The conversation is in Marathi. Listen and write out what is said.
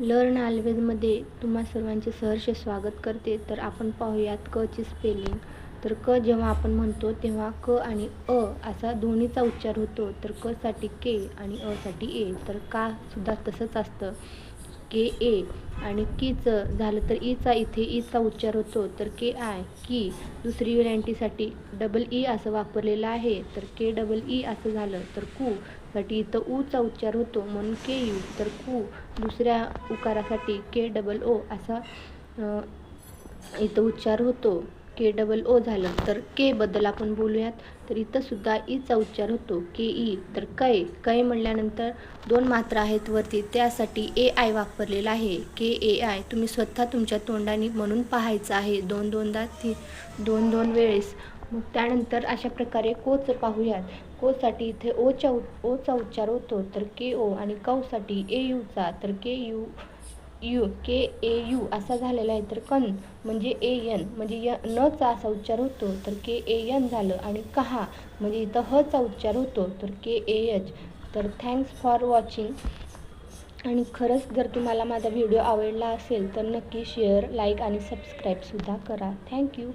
लर्न ऑलवेजमध्ये तुम्हा सर्वांचे सहर्ष स्वागत करते. तर आपण पाहूयात क ची स्पेलिंग. तर क जेव्हा आपण म्हणतो तेव्हा क आणि अ असा दोन्हीचा उच्चार होतो. तर क साठी के आणि अ साठी ए. तर का सुद्धा तसंच असतं. के ए आणि कीचं झालं तर ईचा इथे ईचा उच्चार होतो. तर के आय की. दुसरी व्हेरायटीसाठी डबल ई असं वापरलेलं आहे. तर के डबल ई असं झालं. तर कू साठी इथं ऊचा उच्चार होतो म्हणून के यू. तर कू. दुसऱ्या उकारासाठी के डबल ओ असा इथं उच्चार होतो. के डबल ओ झालं. तर के बद्दल आपण बोलूयात. तर इथं सुद्धा ईचा उच्चार होतो के ई. तर कै कै म्हणल्यानंतर दोन मात्रा आहेत वरती त्यासाठी ए आय वापरलेला आहे. के ए आय. तुम्ही स्वतः तुमच्या तोंडाने म्हणून पाहायचं आहे दोनदा दोन वेळेस. मग त्यानंतर अशा प्रकारे कोचं पाहूयात. कोसाठी इथे ओचा उच्चार होतो. तर के ओ आणि कौसाठी ए यूचा. तर के ए यू असा झालेला आहे. तर कन म्हणजे ए एन म्हणजे नचा असा उच्चार होतो. तर के ए एन झालं. आणि कहा म्हणजे इथं हचा उच्चार होतो. तर के ए एच. तर थँक्स फॉर वॉचिंग. आणि खरंच जर तुम्हाला माझा व्हिडिओ आवडला असेल तर नक्की शेअर, लाईक आणि सबस्क्राईबसुद्धा करा. थँक्यू.